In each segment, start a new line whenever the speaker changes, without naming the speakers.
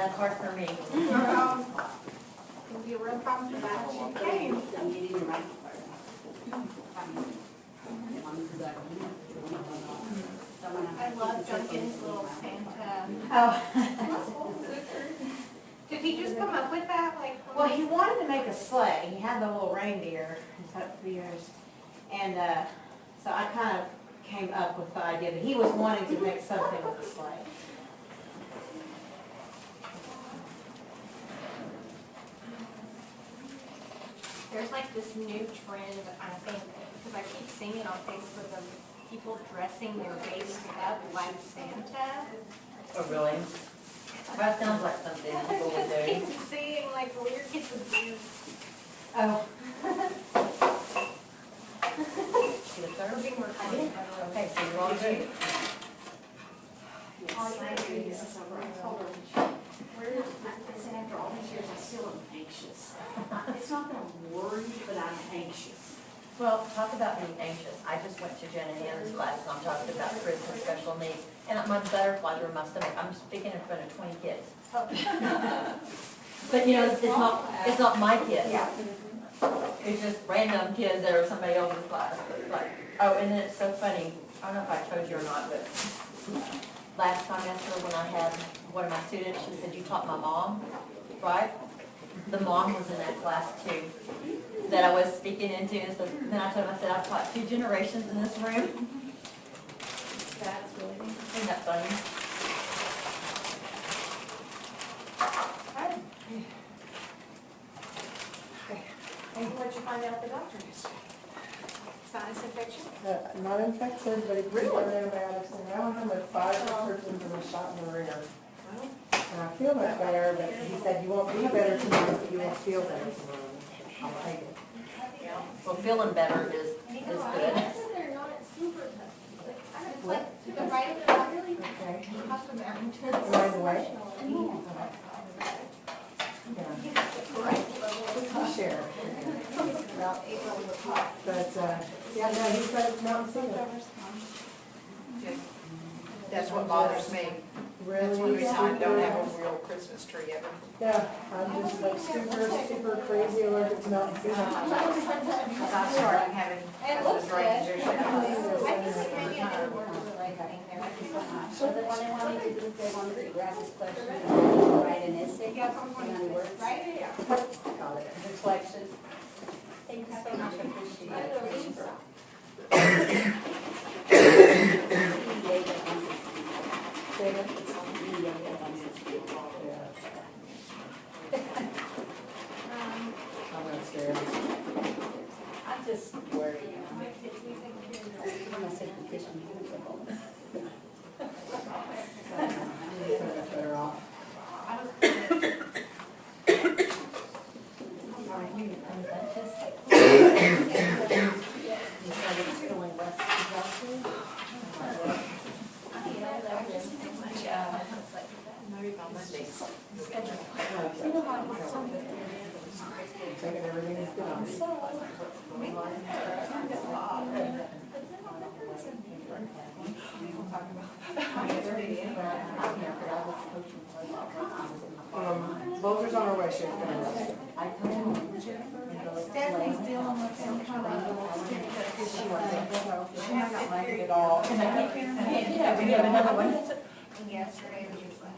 That's hard for me.
It'll be a real problem for that. Okay. I love Duncan's little Santa.
Oh.
Did he just come up with that? Like,
Well, he wanted to make a sleigh. He had the little reindeer and stuff for years. And so I kind of came up with the idea that he was wanting to make something with the sleigh.
there's like this new trend, I think, because I keep seeing it on Facebook of people dressing their babies up like Santa.
Oh, really? That sounds like something people would
I
do.
just keep seeing like little kids with beards.
Oh.
We're being recorded.
Okay, so you're all good.
I said, after all these years, I still am anxious. It's not that I'm worried, but I'm anxious.
Well, talk about being anxious. I just went to Jen and Hannah's class and I'm talking about kids with special needs. And my butterflies are in my stomach. I'm speaking in front of 20 kids. But you know, it's not my kids.
Yeah.
It's just random kids that are somebody else's class. It's like, oh, and then it's so funny. I don't know if I told you or not, but last trimester when I had one of my students, she said, you taught my mom, right? The mom was in that class too, that I was speaking into. And so then I told him, I said, I've taught 2 generations in this room.
That's really neat.
Isn't that funny?
What'd you find out at the doctor yesterday? Sinus infection?
Not infected, but it really on antibiotics, and now I'm at 5 prescriptions and a shot in the ringer. And I feel much better, but he said, you won't be better tomorrow, but you will feel better tomorrow. I'll take it.
Well, feeling better is good.
They're not super tough. It's like the right of the really
Okay.
custom mountains.
By the way, share. But, yeah, no, he said it's Mountain Cedar.
That's what bothers me. That's one
Really?
reason I don't have a real Christmas tree ever.
Yeah, I'm just like super crazy allergic to Mountain Cedar.
Because I started having those drainage issues.
I think maybe I did work with like being there.
So the one they wanted to do is they wanted to grab this question and write an essay.
Yeah, from
How many words?
right? Yeah.
Got it. Reflection. Thank you so much, appreciate it.
David? I'm not scared.
I'm just worried. I'm gonna say petition.
Better off. Taking everything he's done. Vulture's on our way, she's gonna.
Stephanie's dealing with some kind of issue.
She's not liking it all.
Yeah, we have another one.
Yesterday, we just like,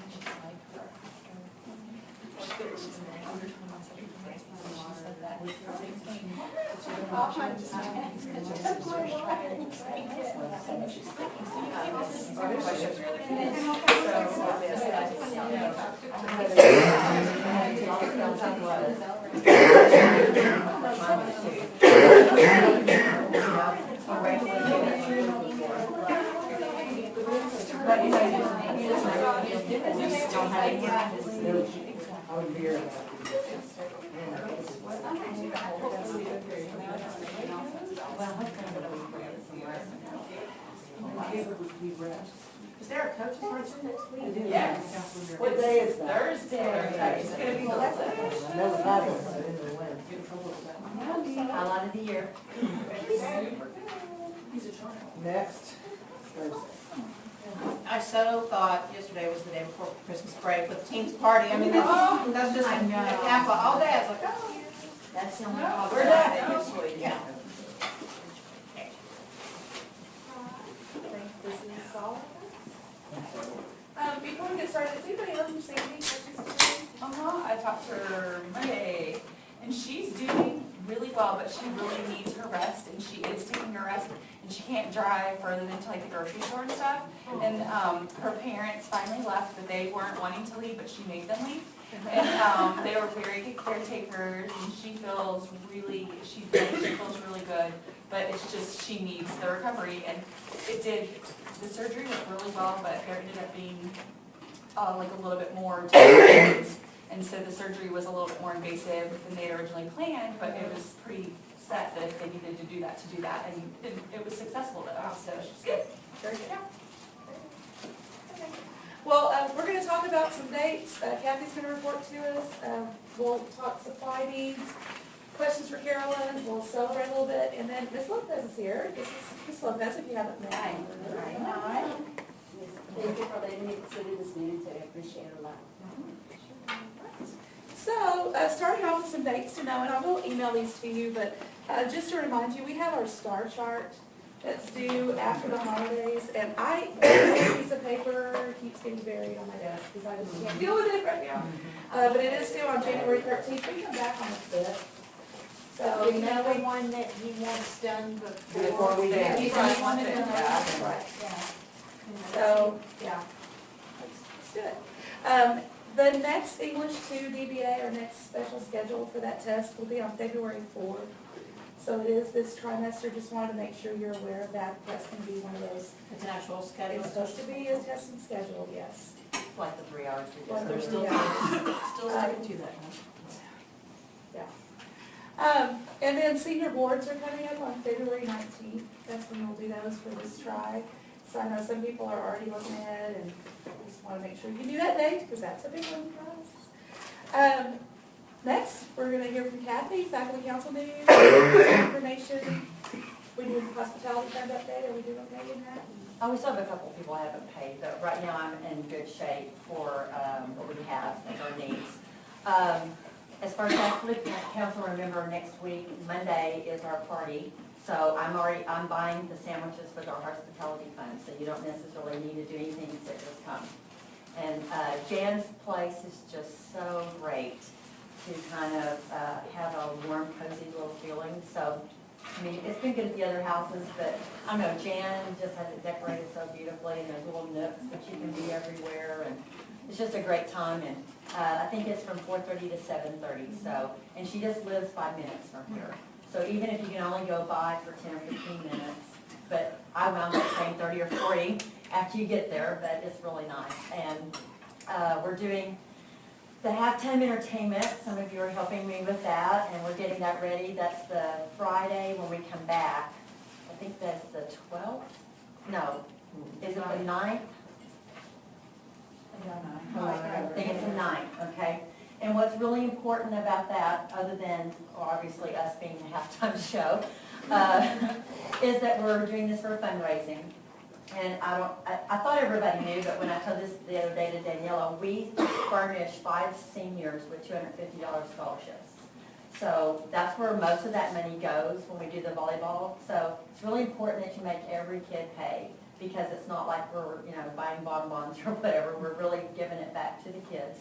But you know, you just don't have
I would hear that.
Is there a coach's luncheon next week?
Yes.
What day is that?
Thursday.
It's gonna be lovely.
I know it hasn't, but I didn't know when.
Highlight of the year.
Next Thursday.
I so thought yesterday was the day before Christmas break with the team's party. I mean, that's just like, half all day. I was like, oh, yeah.
That's the only
We're
holiday
done.
that usually,
Yeah.
This is all. Before we get started, is anybody else from Sandy questions today?
I talked to her Monday, and she's doing really well, but she really needs her rest, and she is taking her rest, and she can't drive further than to like the grocery store and stuff. And her parents finally left, but they weren't wanting to leave, but she made them leave. And they were very good caretakers, and she feels really good, but it's just she needs the recovery, and the surgery went really well, but there ended up being like a little bit more changes. And so the surgery was a little bit more invasive than they had originally planned, but it was pretty set that if they needed to do that, and it was successful though, so she's good.
Very good. Well, we're going to talk about some dates. Kathy's going to report to us. We'll talk supply needs, questions for Carolyn. We'll celebrate a little bit, and then Ms. Lopez is here. This is Ms. Lopez, if you haven't met her.
Thank you for letting me sit in this meeting today. I appreciate it a lot.
So, starting off with some dates to know, and I will email these to you, but just to remind you, we have our star chart that's due after the holidays, and this piece of paper keeps getting buried on my desk because I just can't deal with it right now. But it is due on January 13th. We come back on the 5th. So,
You know the one that he wants done
Before we
Yeah,
do.
he's right, one of them.
Right.
Yeah.
So, yeah, let's do it. The next English 2 DBA, our next special schedule for that test will be on February 4th. So it is this trimester, just wanted to make sure you're aware of that. That's going to be one of those,
It's an actual schedule.
it's supposed to be a testing schedule, yes.
It's like the 3 hours we
Like
just.
the
There's
3
still.
hours.
Still sticking to that.
And then senior boards are coming up on February 19th. That's when we'll do those for this try. So I know some people are already looking ahead, and we just want to make sure you can do that date, because that's a big one for us. Next, we're going to hear from Kathy, faculty council news, information. We do hospitality fund update. Are we doing okay in that?
We still have a couple of people I haven't paid, but right now I'm in good shape for what we have and our needs. As far as faculty council, remember next week, Monday is our party. So I'm buying the sandwiches for our hospitality fund, so you don't necessarily need to do anything except just come. And Jan's place is just so great to kind of have a warm, cozy little feeling. So, I mean, it's been good at the other houses, but I don't know, Jan just has it decorated so beautifully, and there's little nooks that you can be everywhere, and it's just a great time. And I think it's from 4:30 to 7:30. So, and she just lives 5 minutes from here. So even if you can only go by for 10 or 15 minutes, but I wound up paying 30 or 40 after you get there, but it's really nice. And we're doing the halftime entertainment. Some of you are helping me with that, and we're getting that ready. That's the Friday when we come back. I think that's the 12th? No. Is it the 9th? I think it's the 9th, okay? And what's really important about that, other than obviously us being a halftime show, is that we're doing this for fundraising. And I thought everybody knew, but when I told this the other day to Daniela, we furnish 5 seniors with $250 scholarships. So that's where most of that money goes when we do the volleyball. So it's really important that you make every kid pay, because it's not like we're, buying bonbons or whatever. We're really giving it back to the kids.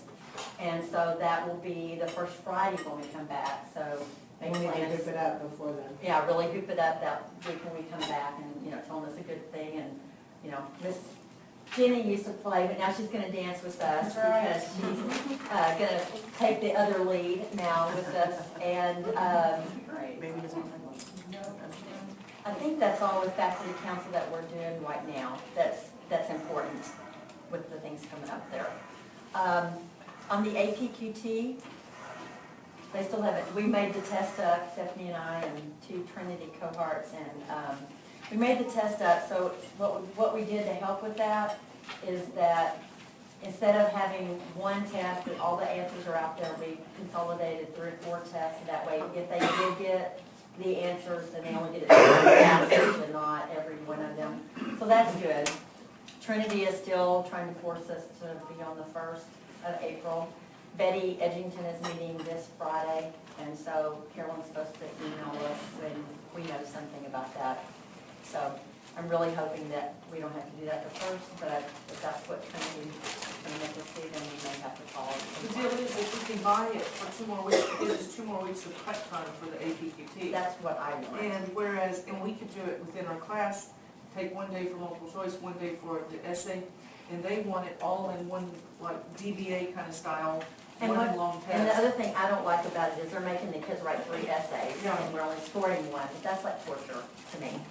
And so that will be the first Friday when we come back. So make
We need to
plans.
hoop it up before then.
Yeah, really hoop it up that week when we come back, and, tell them it's a good thing. And, Miss Jenny used to play, but now she's gonna dance with us because she's gonna take the other lead now with us. And
Maybe doesn't.
I think that's all with faculty council that we're doing right now. That's important with the things coming up there. On the APQT, they still haven't, we made the test up, Stephanie and I and 2 Trinity cohorts, and we made the test up. So what we did to help with that is that instead of having one test that all the answers are out there, we consolidated 3 or 4 tests. That way, if they did get the answers, then they only get it one passage and not every one of them. So that's good. Trinity is still trying to force us to be on the 1st of April. Betty Edgington is meeting this Friday, and so Carolyn's supposed to email us when we know something about that. So I'm really hoping that we don't have to do that the 1st, but if that's what Trinity can make us do, then we may have to follow.
The deal is, if we can buy it for 2 more weeks, it gives us 2 more weeks of prep time for the APQT.
That's what I want.
And we could do it within our class, take 1 day for multiple choice, 1 day for the essay, and they want it all in one, like DBA kind of style,
And
one
what-
long
And the
test.
other thing I don't like about it is they're making the kids write 3 essays,
Yeah.
and we're only scoring 1, but that's like torture to me.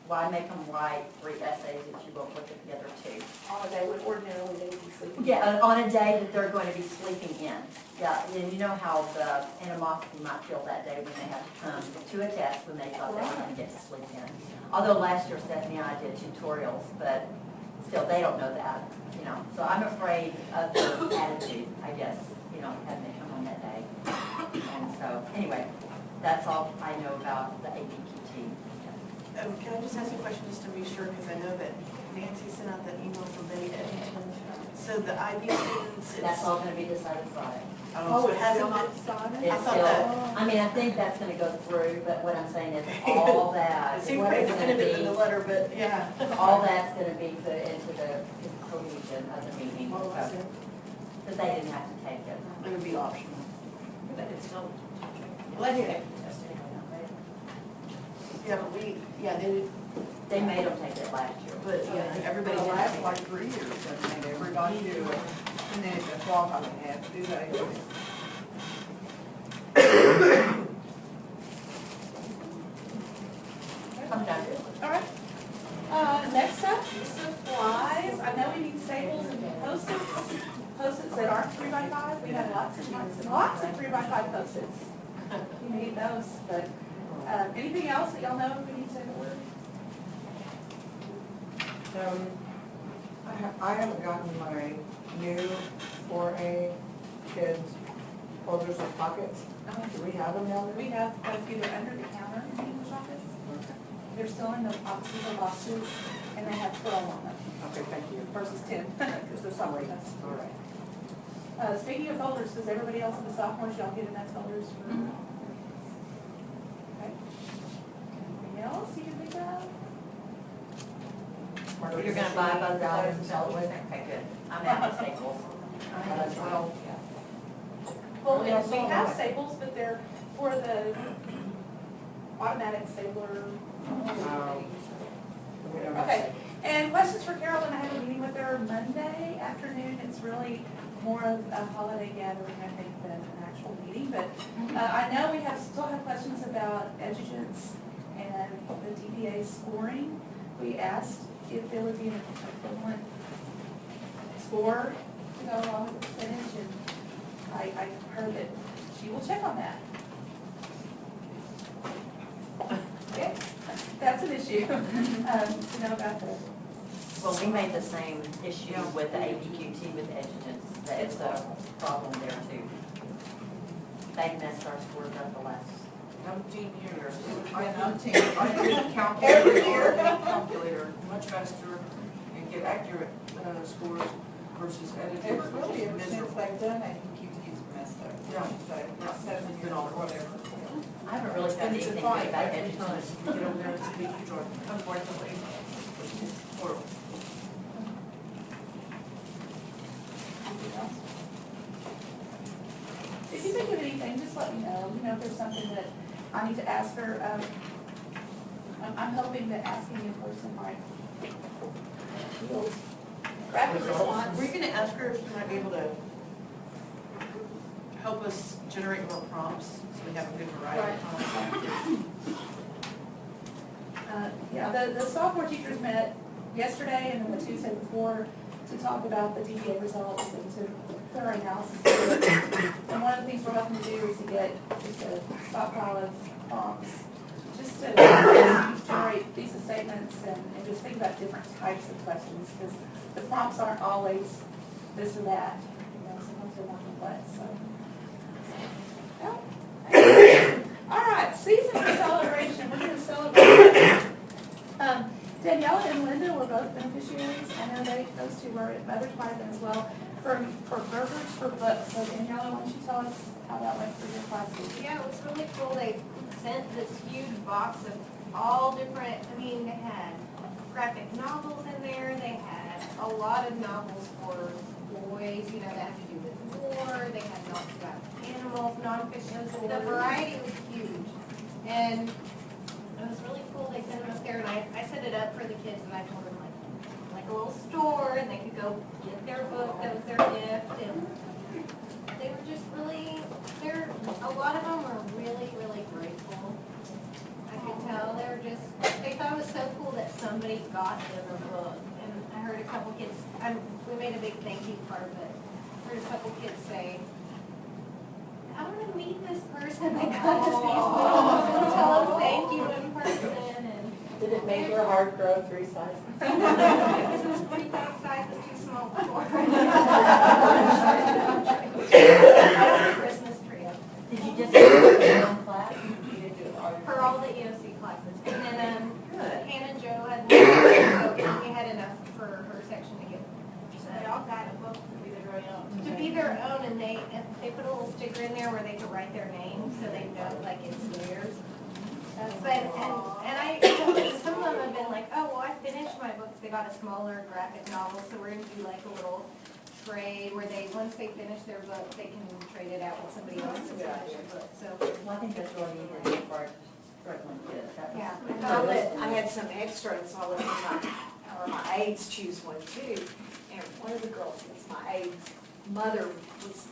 Why make them write 3 essays if you won't put it together 2?
On a day when ordinarily they would be sleeping.
Yeah, on a day that they're going to be sleeping in. Yeah, and you know how the animosity might feel that day when they have to come to a test when they thought they were going to get to sleep in. Although last year Stephanie and I did tutorials, but still, they don't know that, you know. So I'm afraid of their attitude, I guess, you know, having to come on that day. And so, anyway, that's all I know about the APQT.
Can I just ask you a question just to be sure, because I know that Nancy sent out that email from Betty Edmonton. So the IB students,
That's all going to be decided Friday.
so it hasn't been,
It's
thought
still,
that-
I mean, I think that's going to go through, but what I'm saying is all that,
it seemed
what
pretty
is going to
definitive in the
be,
letter, but yeah.
all that's going to be put into the cohesion of the meeting.
Oh, I see.
Because they didn't have to take it.
It would be optional.
They can still,
Well, that's
take
okay.
the test anyway, don't they?
Yeah, but
They made them take it last year.
but yeah, everybody
It'll
has
last
to.
like 3 years, I think, everybody do it. And then it's a qualifying, they have to do that.
I'm done.
All right. Next up, supplies. I know we need staples and Post-its. Post-its that aren't 3x5. We have lots and lots and lots of 3x5 Post-its. You need those, but anything else that y'all know we need to order?
I haven't gotten my new 4A kids folders and pockets. Do we have them down there?
We have both either under the counter in the English office. They're still in the boxes or boxes, and they have 12 on them
Okay, thank you.
versus 10, because they're summary.
All right.
Speaking of folders, does everybody else in the sophomores, y'all get enough folders for? Okay. Anything else you can think of?
You're going to buy both of those and sell it? Okay, good. I'm out of staples.
Well, we have staples, but they're for the automatic stapler. Okay, and questions for Carolyn, I have a meeting with her Monday afternoon. It's really more of a holiday gathering, I think, than an actual meeting. But I know we still have questions about EduGents and the DPA scoring. We asked if there would be an equivalent score to go along with the percentage, and I heard that she will check on that. Okay, that's an issue, to know about the.
Well, we made the same issue with the APQT with EduGents. That it's a problem there too. They messed our scores up the last.
19 years. I did calculator much faster and get accurate scores versus editing.
It's really ever since they've done APQT's messed up.
Yeah.
So, 7 years or whatever.
I haven't really found
And it's a
anything
fight
good about
every time
EduGents.
you get over there, it's a big huge argument.
Unfortunately.
Horrible.
If you think of anything, just let me know. You know, if there's something that I need to ask her. I'm hoping that asking in person might yield rapid response.
We're gonna ask her if she might be able to help us generate more prompts, so we have a good variety.
Yeah, the sophomore teachers met yesterday and then the Tuesday before to talk about the DPA results and to put our analysis together. And one of the things we're hoping to do is to get just a stockpile of prompts, just to generate thesis statements and just think about different types of questions, because the prompts aren't always this or that. You know, sometimes they're more complex, so. Yeah. All right, season for celebration, we're gonna celebrate. Daniela and Linda were both beneficiaries. I know those two were at Mother's Market as well, for burgers for books. So Daniela, why don't you tell us how that went for your classes?
Yeah, it was really cool. They sent this huge box of all different, I mean, they had graphic novels in there. They had a lot of novels for boys, you know, that have to do with war. They had novels about animals, nonfiction. So the variety was huge. And it was really cool. They sent us there, and I set it up for the kids, and I told them, like a little store, and they could go get their book. That was their gift. And they were just really, a lot of them were really, really grateful. I could tell they thought it was so cool that somebody got them a book. And I heard a couple kids, we made a big thank you card, but I heard a couple kids say, I want to meet this person that got us these books and tell them thank you in person. And
Did it make your heart grow 3 sizes?
because it was 45 size was too small before. Christmas tree.
Did you just do your own class? You did do it all
For all the EOC classes. And then
Good.
Hannah and Joe had one, so we had enough for her section to get. So they all got a book to be their own. To be their own, and they put a little sticker in there where they could write their name, so they know like it's theirs. But, some of them have been like, oh, well, I finished my books. They got a smaller graphic novel, so we're going to do like a little trade where once they finish their book, they can trade it out with somebody else to finish their book. So,
Well, I think that's really needed for our struggling kids. That was-
yeah.
I had some extra, and so I let my aides choose one too. And one of the girls was my aide's mother, was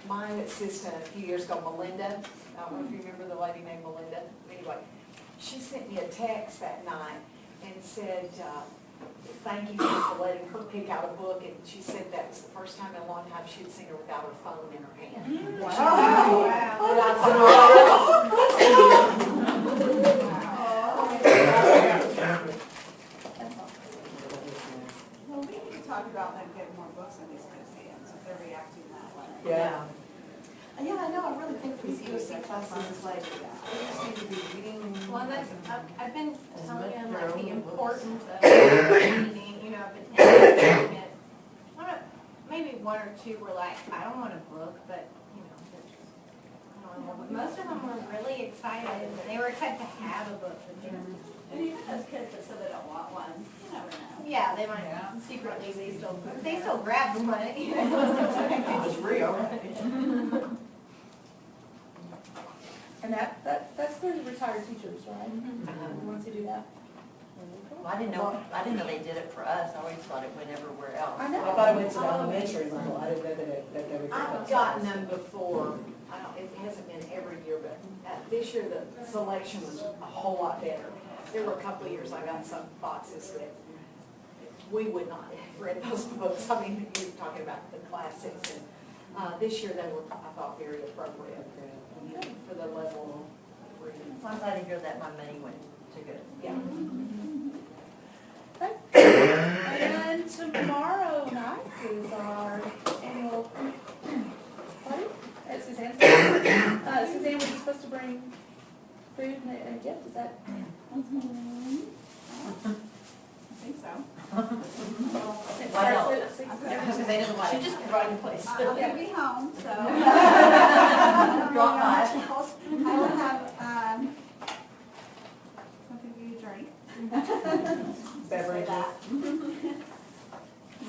my assistant a few years ago, Melinda. I don't know if you remember the lady named Melinda. Anyway, she sent me a text that night and said, thank you for letting her pick out a book. And she said that was the first time in a long time she'd seen her without her phone in her hand.
Well, we need to talk about them getting more books in these museums, if they're reacting that way.
Yeah.
Yeah, I know, I really think these EOC classes is like, they just need to be reading.
Well, I've been telling them like the importance of reading, you know, of attending it. Maybe one or two were like, I don't want a book, but, you know, they're just, I don't know. But most of them were really excited. They were excited to have a book.
And even those kids that said they don't want one, you never know.
Yeah, they might secretly, they still grab the money.
It's real.
And that's for the retired teachers, right? Once you do that.
Well, I didn't know they did it for us. I always thought it went everywhere else.
I know.
I thought it went to the elementary level. I didn't know that they would.
I've gotten them before. It hasn't been every year, but this year the selection was a whole lot better. There were a couple of years I got some boxes that we would not have read those books. I mean, you're talking about the classics, and this year they were, I thought, very appropriate for the level of reading.
So I'm glad to hear that my money went to good.
Yeah.
And tomorrow night is our annual party at Suzanne's. Suzanne was supposed to bring food and a gift, is that?
I think so.
It
Why not?
starts at 6.
Suzanne doesn't like.
She just provided a place.
I'm gonna be home, so.
Drop by.
I will have, something for you to drink.
Beverages.
You've been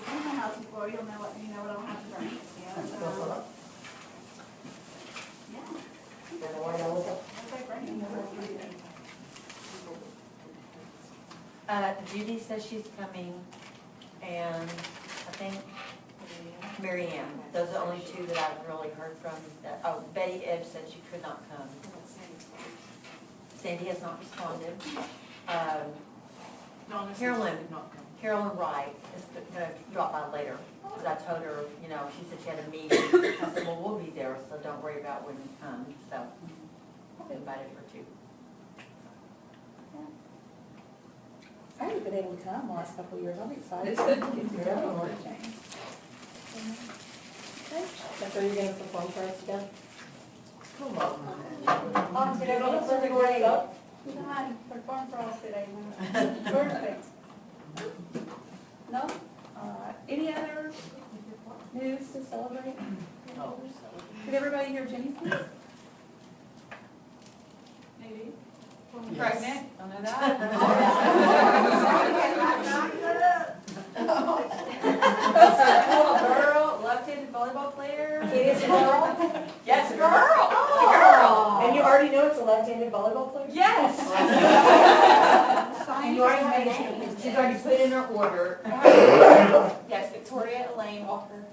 in my house before, you know what I'll have to drink. Yeah, so, yeah.
And a white elephant.
Okay, great.
Judy says she's coming, and I think Mary Ann. Those are the only two that I've really heard from. Betty Edge said she could not come. Sandy has not responded. Carolyn Wright is going to drop by later, because I told her, you know, she said she had a meeting. I said, well, we'll be there, so don't worry about when you come. So I've invited her too.
I haven't been able to come the last couple of years, I'm excited.
It's good to get to
Yeah.
go.
Okay.
That's where you're going to perform for us again?
Come on.
Oh, today,
Go to the grade.
you know how to perform for us today. Perfect.
No? Any other news to celebrate? Did everybody hear Jenny's news?
Maybe. Pregnant, don't know that.
Little girl, left-handed volleyball player.
It is a girl?
Yes, girl.
And you already know it's a left-handed volleyball player?
Yes.
And you already made it, she's already put in her order.
Yes, Victoria Elaine Walker.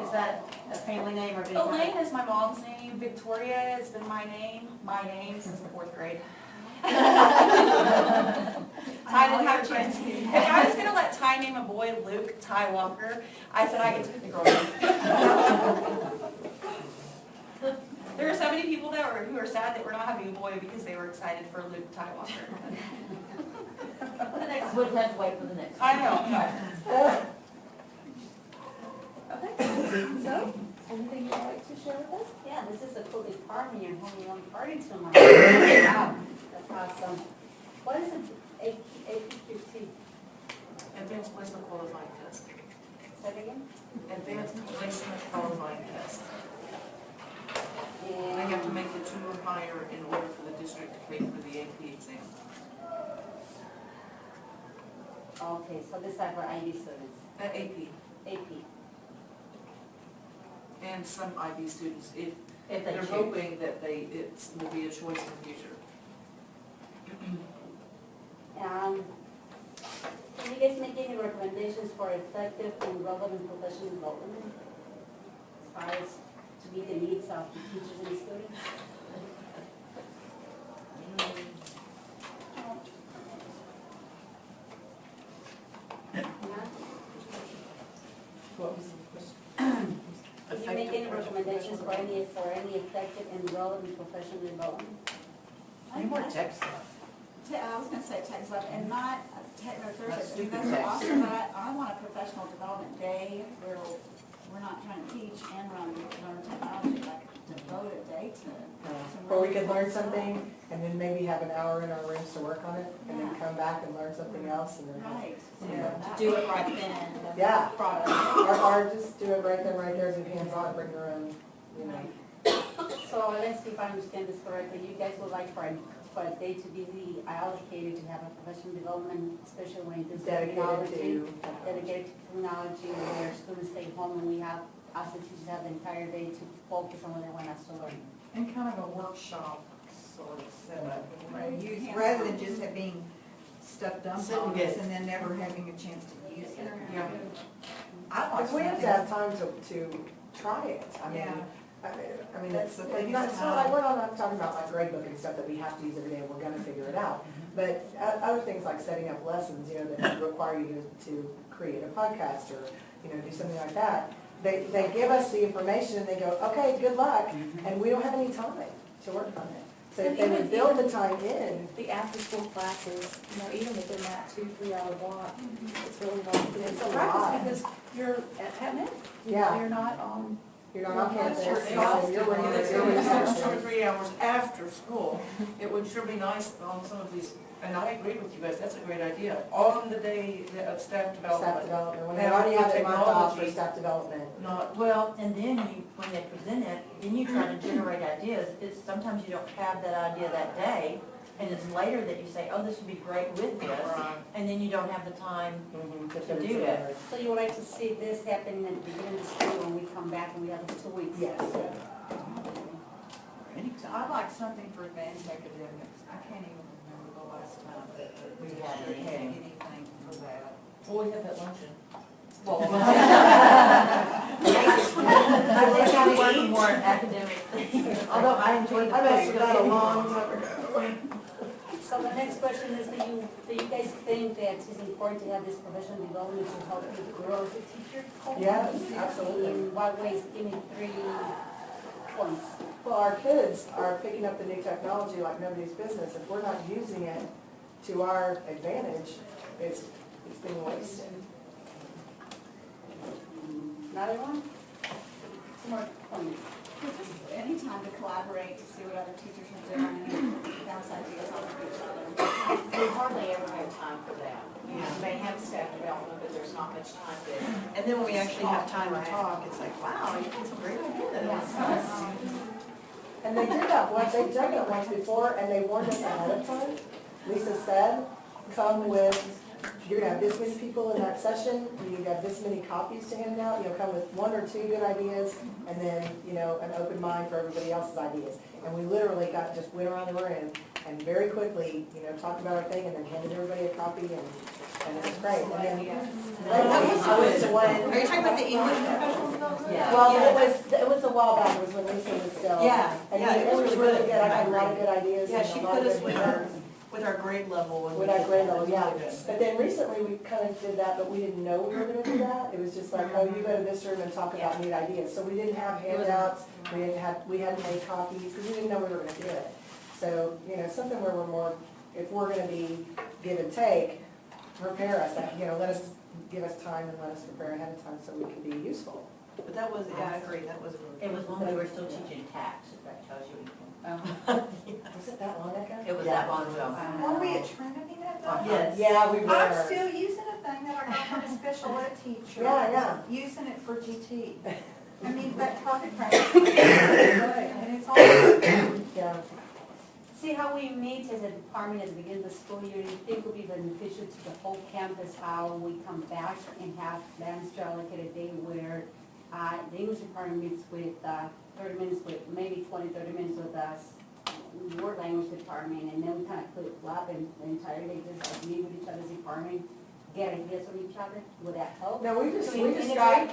Is that a family name or?
Elaine is my mom's name. Victoria has been my name since the 4th grade. I didn't have a chance. If I was gonna let Ty name a boy Luke Ty Walker, I said I get to pick the girl name. There are so many people who are sad that we're not having a boy because they were excited for Luke Ty Walker.
The next, we'll have to wait for the next.
I know.
Okay, so, anything you'd like to share with us?
Yeah, this is a cool department, you're holding your own party tomorrow. Wow, that's awesome. What is it, APQT?
Advanced Placement Qualifying Test.
Say it again?
Advanced Placement Qualifying Test. They have to make it 2 or higher in order for the district to pay for the AP exam.
Okay, so this is for IB students,
AP.
AP.
And some IB students, if
If they
they're
choose.
hoping that it will be a choice in the future.
Can you guys make any recommendations for effective and relevant professional development? As far as to meet the needs of the teachers and students?
What was the question?
Can you make any recommendations for any effective and relevant professional development?
Any more tech stuff?
I was gonna say tech stuff, and not techno
Not
Thursday,
stupid
that's
tech.
awesome, but I want a professional development day where we're not trying to teach and learn technology, like devote a day to.
Where we could learn something and then maybe have an hour in our rooms to work on it and then come back and learn something else and then.
Right.
Yeah.
To do it right then.
Yeah.
Product.
Or just do it right then, right there, do hands-on, bring your own, you know.
So let's see if I understand this correctly. You guys would like for a day to be allocated to have a professional development, especially when it is technology. Dedicated to technology, where students stay home and we have, us the teachers have the entire day to focus on what they want us to learn.
And kind of a workshop sort of setup,
Right.
rather than just it being stuff dumped
Sit and
on
get
us
it.
and then never having a chance to use it.
Yeah.
I like
Because we have to have time to try it. I mean,
Yeah.
I mean,
That's
it's,
the thing,
it's not,
is
it's not like,
time.
we're not talking about like grade book and stuff that we have to use every day and we're gonna figure it out. But other things like setting up lessons, you know, that require you to create a podcast or, you know, do something like that. They give us the information and they go, okay, good luck, and we don't have any time to work on it. So if they would build the time in,
The after-school classes, you know, even within that 2-3 hour block, it's really hard to
It's a
practice
lot.
because you're at home.
yeah,
You're not on,
you're not on campus,
Sure,
you're
they also
you're
do
working,
this,
you're
it's
researching.
2 or 3 hours after school. It would sure be nice on some of these, and I agree with you guys, that's a great idea. On the day of staff
Staff
development,
development, when they
And
already have it marked off for
technology.
staff development.
not,
Well, and then you, when they present it, then you try to generate ideas. It's, sometimes you don't have that idea that day, and it's later that you say, oh, this would be great with this, and then you don't have the time.
To
do
finish
it.
it.
So you would like to see this happening at the beginning of the school when we come back and we have those 2 weeks?
Yes.
I'd like something for advanced academics. I can't even remember the last time that we had anything for that.
well, we had that luncheon.
They got to work more academic things, although I enjoyed the.
I messed with that a long time ago.
So the next question is, do you guys think that it's important to have this professional development to help you grow as a teacher?
Yes, absolutely.
In what ways? Give me 3 points.
Well, our kids are picking up the new technology like nobody's business. If we're not using it to our advantage, it's being wasted.
Another one? 2 more points.
And anytime to collaborate, to see what other teachers are doing, and bounce ideas off of each other.
We hardly ever have time for that. You may have staff development, but there's not much time to.
And then when we actually have time to talk, it's like, wow, you had some great ideas.
And they did that once, they've done it once before, and they warned us ahead of time. Lisa said, come with, you're gonna have this many people in that session, you need to have this many copies to hand out, come with 1 or 2 good ideas, and then, an open mind for everybody else's ideas. And we literally just went around the room, and very quickly, talked about our thing, and then handed everybody a copy, and it was great. And then, I was the one.
Are you talking about the English professional development?
Yeah.
Well, it was a while back, it was when Lisa was still.
Yeah,
And
yeah,
it was really good, I had a lot of good ideas.
Yeah,
and
she
a lot
put
of
us
good
with our grade level. when we
With our
did
grade
that.
level,
It was
yeah.
really good.
But then recently, we kind of did that, but we didn't know we were gonna do that. It was just like, oh, you go to this room and talk about neat ideas. So we didn't have handouts, we hadn't made copies, because we didn't know we were gonna do it. So, something where we're more, if we're gonna be give and take, prepare us, give us time and let us prepare ahead of time so we can be useful.
But that was, yeah, I agree, that was really.
It was when we were still teaching tax, if that tells you anything.
Was it that long ago?
It was that long ago.
Were we at Trinity that time?
Yes.
Yeah, we were.
I'm still using a thing that I got from a special ed teacher.
Yeah.
Using it for GT. I mean, that target practice, and it's all.
Yeah.
See how we meet as a department at the beginning of the school year, you think would be beneficial to the whole campus, how we come back and have plans to allocate a day where the English department meets with 30 minutes with, maybe 20, 30 minutes with us, world language department, and then we kind of flip-flop and the entire day just like meet with each other's department, get ideas from each other. Would that help?
No, we just
integrate?
got,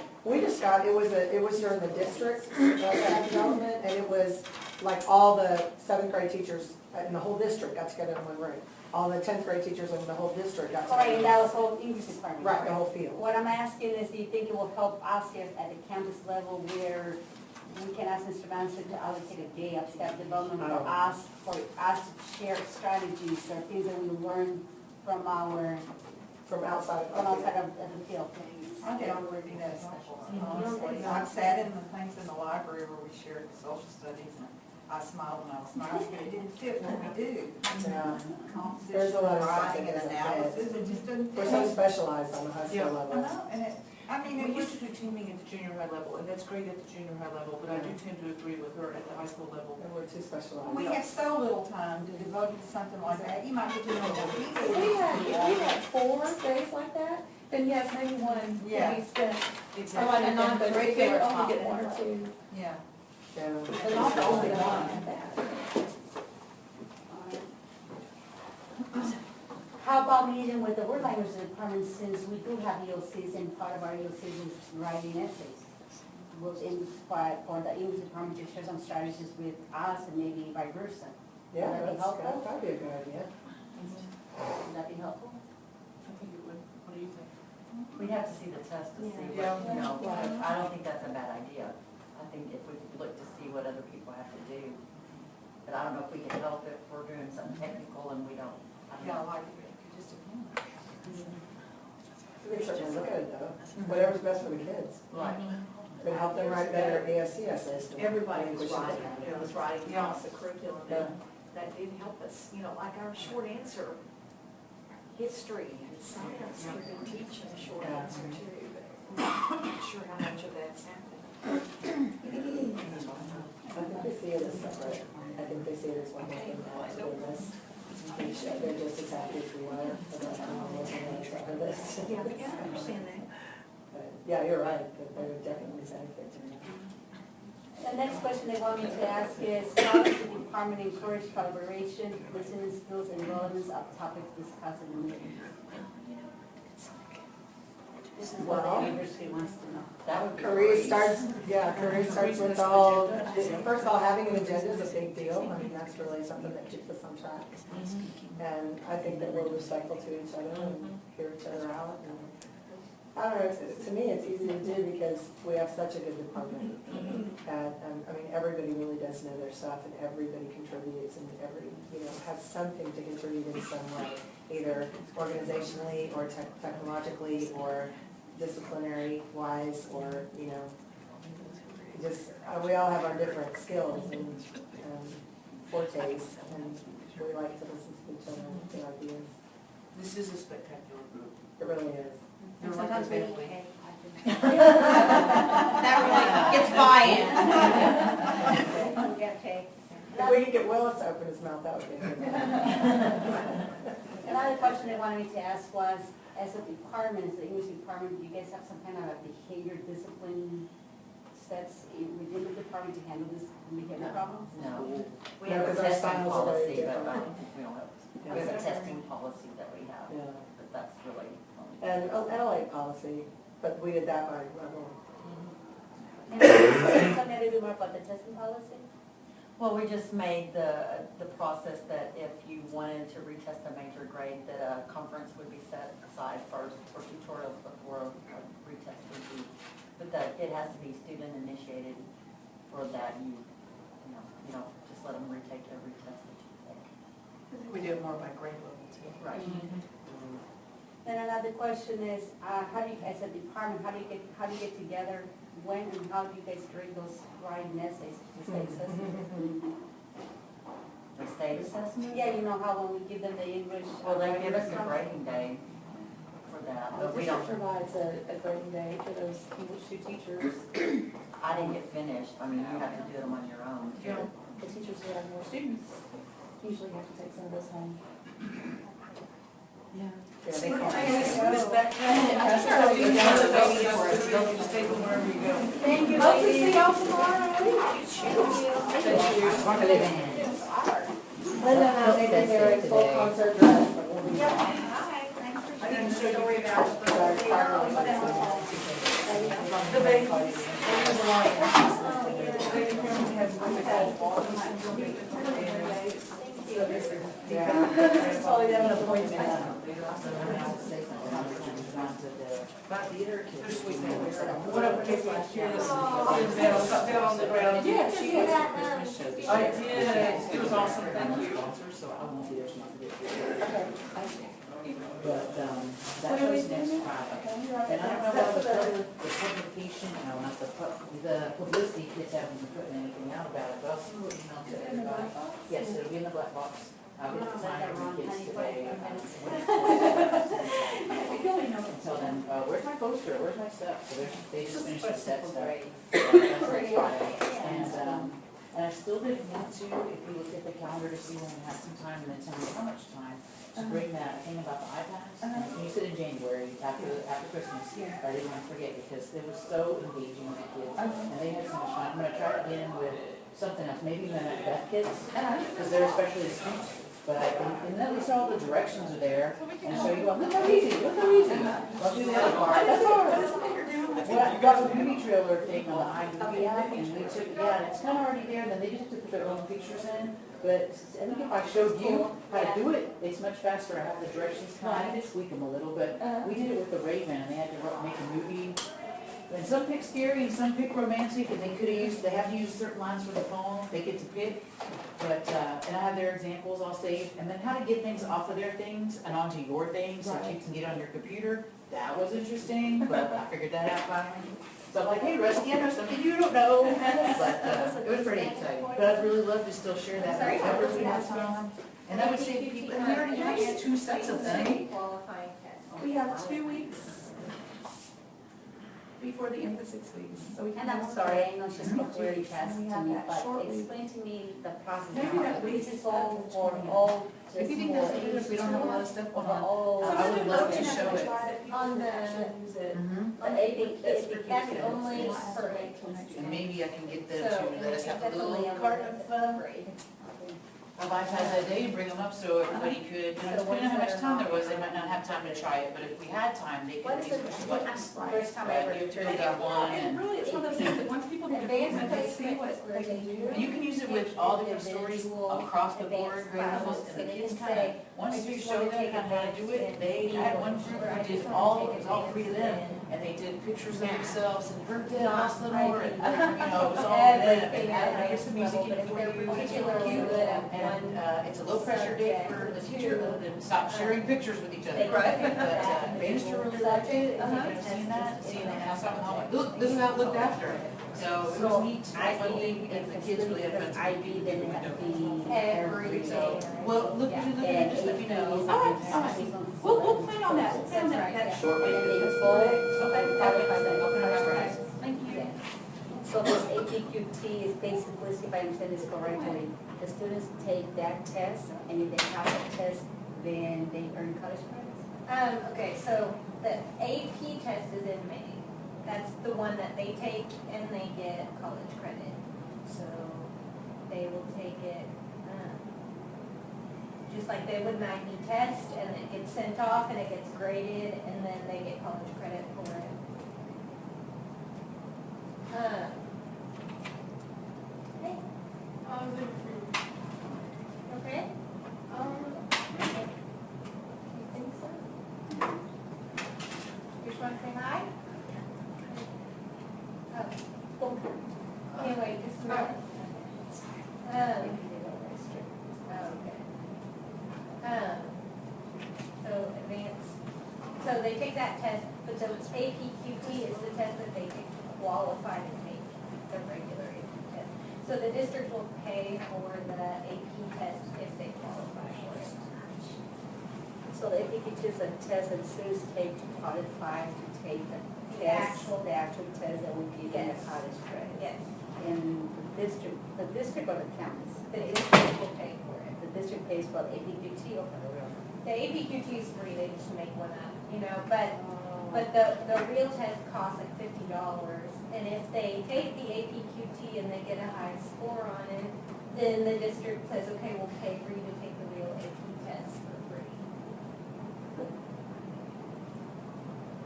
it was during the district development, and it was like all the 7th grade teachers in the whole district got together in one room. All the 10th grade teachers in the whole district got
All right,
together.
and that was whole English department.
Right, the whole field.
What I'm asking is, do you think it will help us here at the campus level where we can ask Mr. Mansell to allocate a day of staff development for us to share strategies or things that we learn from
From outside of.
the field?
I did already do that special. Honestly, I've sat in the things in the library where we shared social studies, and I smiled when I was smiling, but it didn't fit what we do.
Yeah. There's
Composition,
a lot of stuff
writing,
that
and
doesn't
analysis, it just doesn't fit.
We're so specialized on the high school
Yeah.
I
level.
know, and
We
it was,
used to do teaming at the junior high level, and that's great at the junior high level, but I do tend to agree with her at the high school level.
And we're too specialized.
we have so little time to devote to something like that, you might get to know more
If
people.
we had 4 days like that, then yes, maybe one can
Yeah.
be spent,
Exactly.
like a non-curricular, only
topic.
get 1 or 2.
Yeah.
Yeah.
But not the only one at that.
How about meeting with the world language department, since we do have EOCs and part of our EOCs is writing essays? Will inspire for the English department to share some strategies with us and maybe vice versa.
Yeah,
Would that be
that'd
helpful?
be a good idea.
Would that be helpful?
I think it would. What do you think?
We'd have to see the test to see
Yeah.
what, I don't think that's a bad idea. I think if we could look to see what other people have to do. But I don't know if we can help if we're doing something technical and we don't, I don't
Yeah,
know.
like, it could just depend.
We can certainly look at it though, whatever's best for the kids.
Right.
But help them write better ASC essays.
Everybody was
Which is-
writing, was writing
Yeah.
across the curriculum,
Yeah.
and that did help us, like our short answer, history and science, we've been teaching a short
Yeah.
answer too, but I'm not sure how much of that's happening.
I think they see it as separate. I think they see it as one thing that's doing this. They're just as happy as we are about how we're looking at some of this.
Yeah, I understand that.
But, yeah, you're right, that they would definitely benefit.
The next question they want me to ask is, how does the department encourage collaboration, listening skills, and relevance of topics discussed in the meeting? This is what the university wants to know.
That would be
Career
great.
starts with all, first of all, having an agenda is a big deal. I mean, that's really something that keeps us on track. And I think that we're respectful to each other and hear each other out. And I don't know, to me, it's easy to do because we have such a good department. And, I mean, everybody really does know their stuff and everybody contributes and has something to contribute in some way, either organizationally or technologically or disciplinary wise, or, just, we all have our different skills and fortes, and we like to listen to each other and their ideas.
This is a spectacular group.
It really is.
They're like a
Sometimes we
family.
need
That really gets buy-in.
We get cake.
If we could get Willis to open his mouth, that would be good.
Another question they wanted me to ask was, as a department, as the English department, do you guys have some kind of a behavior discipline steps within the department to handle this behavior problems?
No. We
No,
have a
'cause our
testing
styles are very
policy, but
different.
we don't have, we have a testing policy that we have,
Yeah.
but that's really.
And LA policy, but we did that by level.
And tell me a little bit more about the testing policy?
Well, we just made the process that if you wanted to retest a major grade, that a conference would be set aside first for tutorials before a retest would be. But that it has to be student initiated for that you don't just let them retake every test that you take.
I think we do it more by grade level too.
Right.
Then another question is, how do you, as a department, how do you get together? When and how do you guys grade those writing essays, the state assessment?
The state assessment?
Yeah, you know how when we give them the English.
Well, they give us a grading day for that,
The
but we
district
don't,
provides a grading day for those English 2 teachers.
I didn't get finished. I mean, you have to do them on your own.
Yeah.
The teachers who have more students usually have to take some of those home.
Yeah, they
We're
can't.
taking this back. Don't just take them wherever you go.
Thank you,
Hope to
ladies.
see y'all tomorrow. Linda and I think they're in full concert dress, but we'll be.
I didn't show you
Our partner was
the baby.
Probably have an appointment.
They're sweet babies. One of them came last year, this fell on the ground.
Yes,
Did you
she
see
is.
that,
I did, it was awesome, thank you.
But, that was next Friday. And I don't know whether the publication, no, not the publicity kids haven't been putting anything out about it, but I'll see what email to everybody. Yes, it'll be in the black box. I'll get the time from the kids today. And tell them, where's my poster, where's my stuff? So they just finished the set stuff. That's next Friday. And I still didn't want to, if you look at the calendar to see when we have some time, and then tell me how much time, to bring that thing about the iPads. And you said in January, after Christmas, but I didn't want to forget, because it was so engaging with the kids, and they had so much fun. I'm gonna try it again with something else, maybe even at Beth Kids, because they're especially astute. But and at least all the directions are there, and so you go, look how easy, look how easy. I'll do the other part. That's all. Well, I got the beauty trailer thing on the iPad, and we took, yeah, and it's kind of already there, and then they just have to put their own pictures in. But I think if I showed you how to do it, it's much faster. I have the directions, I need to tweak them a little, but we did it with the Raven, and they had to make a movie. And some pick scary and some pick romantic, and they could have used, they have to use certain lines for the poem, they get to pick. But, and I have their examples all saved, and then how to get things off of their things and onto your things, so that you can get on your computer. That was interesting, but I figured that out finally. So I'm like, hey Rusty, I know something you don't know, but, it was pretty exciting. But I'd really love to still share that whenever we have time. And that would save people, and we already have 2 sets of them.
Qualifying test.
We have 2 weeks before the end of the 6 weeks, so we can.
And I'm sorry, I know she's completely past
We
to
have
me,
that
but
shortly.
explain to me the process.
Maybe that week
This is
is
all
the
for
20th.
all,
If you
just
think
for,
that's good, if we don't have a lot of stuff
for
going on.
all.
I would love to show it.
On the-
Use it.
But it can be only for.
And maybe I can get them
So,
to let us have a
definitely
little
on
cart
the-
of iPads that day and bring them up so everybody could, depending on how much time there was, they might not have time to try it, but if we had time, they
What
could
is
use
the,
push buttons.
first time I ever
You
turned
turn
it
it on
And
and,
really, it's one of those things that once people get
Advanced
it, they see what they can do.
and you can use it with all different stories across the board, grade levels, and the kids kind of, once you show them kind of how to do it, they, I had one group who did all, it was all free to them, and they did pictures of themselves and birthday hospital, and, you know, it was all them, and I guess the music in it for you, it's really cute. And, it's a low pressure day for the teacher to stop sharing pictures with each other.
Right.
But, Bannister really liked it, and I've seen that, seeing the house on home, look, this is how it looked after.
No, it
So
was neat, one thing, and the kids really had fun.
Because IB then it had to be
Every
every.
day.
Well, look,
Yeah.
you look at it, just let me know.
We'll plan on that, we'll plan on that shortly.
And then
That's
they both
Okay,
qualify
perfect.
for the
Okay,
college.
thank you.
Yes. So this APQT is basically, if I understand this correctly, the students take that test, and if they pass the test, then they earn college credits?
Okay, so the AP test is in May. That's the one that they take and they get college credit. So they will take it, just like they would an IB test, and it gets sent off and it gets graded, and then they get college credit for it. Hey, okay? You think so? You just want to say hi? Oh. Can't wait just a minute. Okay. So advanced, so they take that test, but the APQT is the test that they take to qualify to take the regular AP test. So the district will pay for the AP test if they qualify for it.
So the APQT is a test that students take to qualify to take the
The
test,
actual-
the actual test that will give them the
Yes.
college credit.
Yes,
And the district or the counties?
the district will pay for it.
The district pays for the APQT or for the real?
The APQT is free, they just make one up, but the real test costs like $50. And if they take the APQT and they get a high score on it, then the district says, okay, we'll pay for you to take the real AP test for free.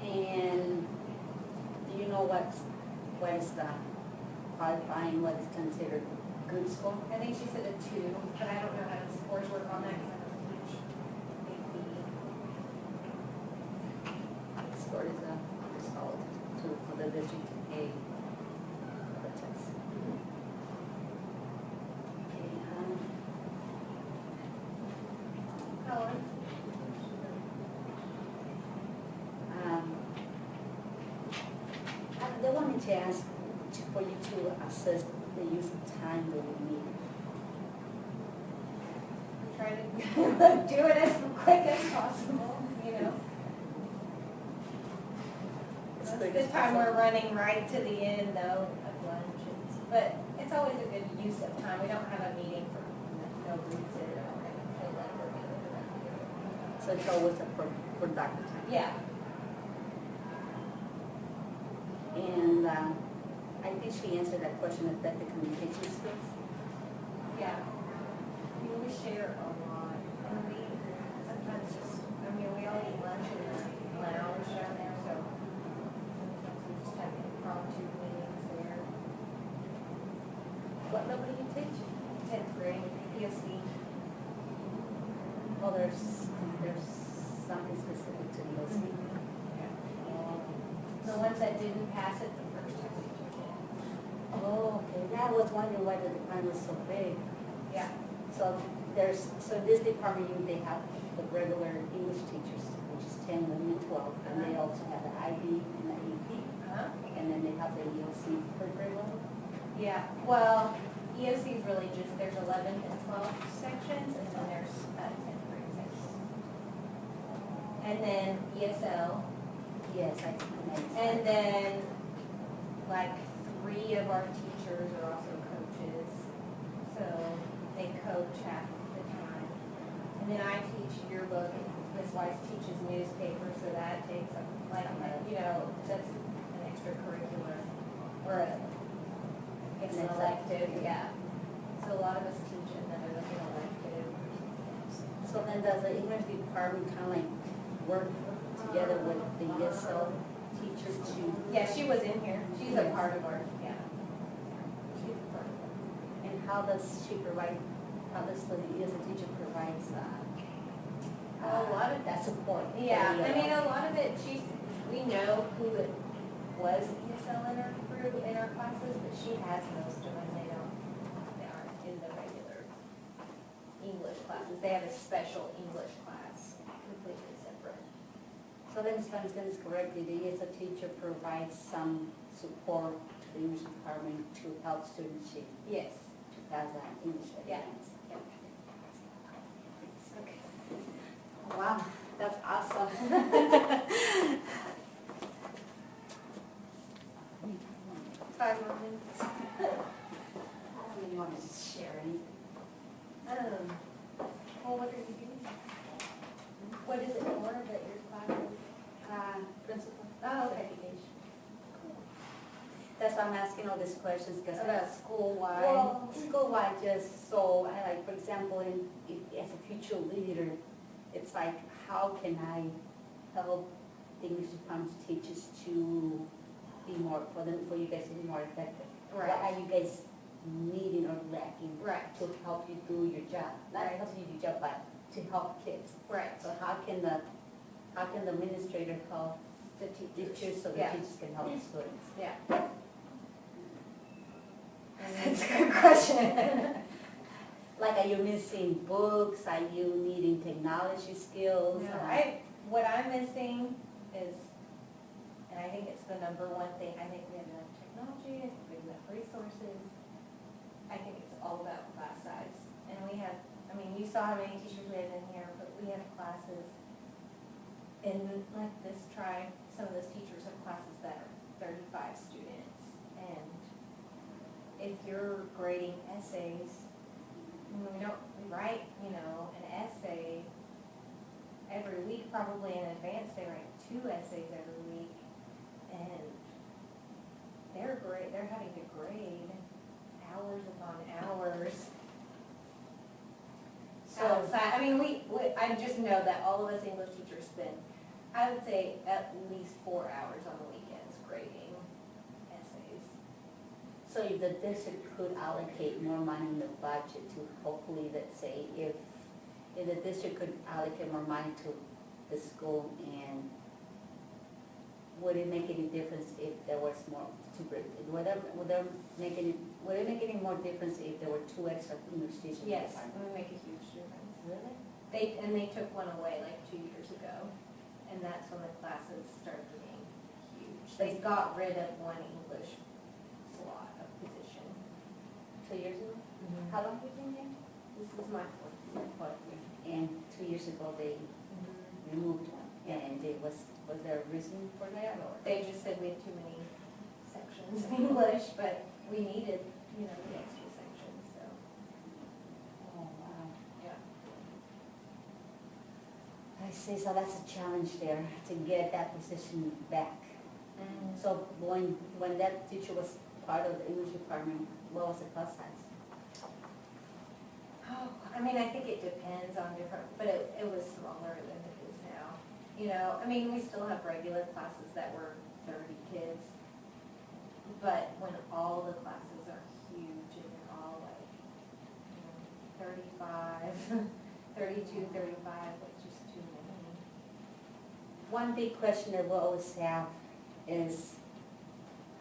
And do you know what is the qualifying, what is considered good score?
I think she said a 2, but I don't know how the scores work on that because I don't teach AP.
Score is a result for the district to pay for the test. Okay,
Helen?
they want me to ask for you to assess the use of time that we need.
Try to do it as quick as possible, you know?
As
Most
quick
of the
as
time, we're
possible.
running right to the end though of lunch, but it's always a good use of time. We don't have a meeting for no reason, or I feel like we're gonna.
So it's always a productive time.
Yeah,
And I think she answered that question, effective communication skills.
yeah. I mean, we share a lot, and we sometimes just, we all eat lunch in the lounge down there, so sometimes we just have impromptu meetings there.
What level do you teach?
10th grade, ESC.
Oh, there's something specific to the OC.
The ones that didn't pass it the first time we took it.
Oh, okay, yeah, I was wondering why the department was so big.
Yeah.
So in this department, they have the regular English teachers, which is 10, 11, and 12, and they also have the IB and the AP, and then they have the ELC per grade level.
Yeah, well, EOC is really just, there's 11 and 12 sections, and then there's 10th grade sections. And then ESL,
Yes, I think.
and then like 3 of our teachers are also coaches, so they coach half the time. And then I teach yearbook, and Ms. Weiss teaches newspaper, so that takes up, like, that's an extracurricular, or it's an elective, yeah. So a lot of us teach it, and then there's an elective.
So then does the English department kind of like work together with the ESL teachers to?
Yeah, she was in here, she's a part of our, yeah. She's a part of it.
And how does the ESL teacher provides
A lot of
that support? for
Yeah,
the,
I mean, a lot of it, we know who it was ESL in our group, in our classes, but she has most of them, they aren't in the regular English classes, they have a special English class, completely separate.
So then, if I understand this correctly, the ESL teacher provides some support to the English department to help students to
Yes.
pass that English
Yeah.
exams.
Okay.
Wow, that's awesome.
Five more minutes.
You want to just share anything?
Well, what are you doing? What is it for that your classes?
Principal.
Oh, okay.
Certification. That's why I'm asking all these questions, because
About school-wide?
well, school-wide, just so, I like, for example, as a future leader, it's like, how can I help the English department teachers to be more, for you guys to be more effective? What
Right,
are you guys needing or lacking
right,
to help you do your job? Not
Right.
help you do your job, but to help kids.
right.
So how can the administrator help
The
the
teachers.
teachers so the
Yeah.
teachers can help the students?
Yeah. That's a good question.
Like, are you missing books? Are you needing technology skills?
No, what I'm missing is, and I think it's the number one thing, I think we have enough technology, I think we have enough resources. I think it's all about class size. And we have, I mean, you saw how many teachers we have in here, but we have classes. In like this tribe, some of those teachers have classes that are 35 students. And if you're grading essays, we write, an essay every week, probably in advance, they write 2 essays every week. And they're having to grade hours upon hours.
So,
Outside, I mean, I just know that all of us English teachers spend, I would say, at least 4 hours on the weekends grading essays.
so if the district could allocate more money in the budget to hopefully, let's say, if the district could allocate more money to the school, and would it make any difference if there was more to grade? Would it make any more difference if there were 2 extra English teachers in the
Yes, it
department?
would make a huge difference.
Really?
They took one away like 2 years ago, and that's when the classes started being huge. They got rid of one English slot of position.
2 years ago? How long have you been here?
This is my fourth year.
And 2 years ago, they removed one, and was there a reason for that, or?
They just said we had too many sections of English, but we needed, the extra sections, so,
Oh, wow.
yeah.
I see, so that's a challenge there, to get that position back. So when that teacher was part of the English department, what was the class size?
Oh, I mean, I think it depends on different, but it was smaller than it is now. We still have regular classes that were 30 kids, but when all the classes are huge and they're all like, 35, 32, 35, it's just too many.
One big question that we always have is,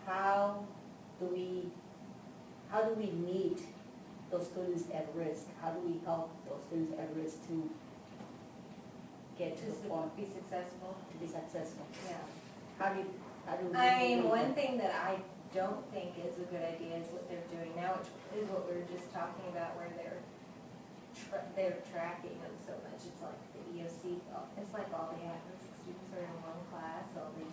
how do we meet those students at risk? How do we help those students at risk to get to the point,
Be successful.
to be successful?
Yeah.
How do we?
One thing that I don't think is a good idea is what they're doing now, which is what we were just talking about, where they're tracking them so much. It's like the EOC, it's like all the at-risk students are in one class, all the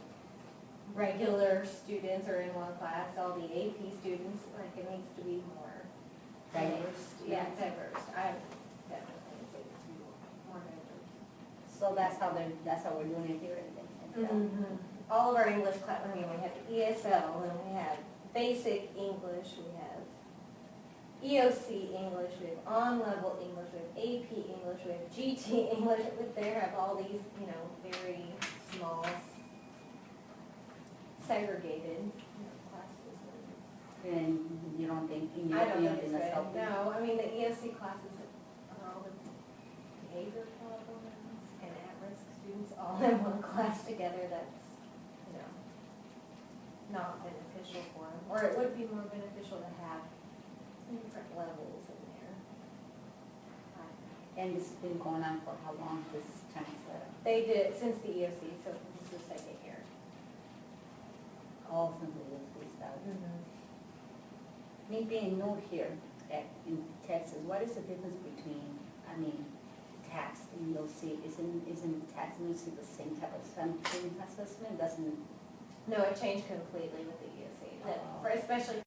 regular students are in one class, all the AP students, like it needs to be more diverse. Yeah, diverse. I definitely think it needs to be more diverse.
So that's how we're doing it here, I think.
All of our English class, we have ESL, and we have basic English, we have EOC English, we have on-level English, we have AP English, we have GT English, they have all these, very small, segregated classes.
And you don't think, in your
I don't
opinion,
think it's
that's
good.
helping?
No, the EOC classes are all the behavior problems and at-risk students all in one class together. That's, not beneficial for them. Or it would be more beneficial to have different levels in there.
And this has been going on for how long, this kind of setup?
They did, since the EOC, so this is the second year.
all from the ESC stuff. Me being new here in Texas, what is the difference between, I mean, tax and EOC? Isn't tax and EOC the same type of assessment? Doesn't,
No, it changed completely with the ESC, that, for especially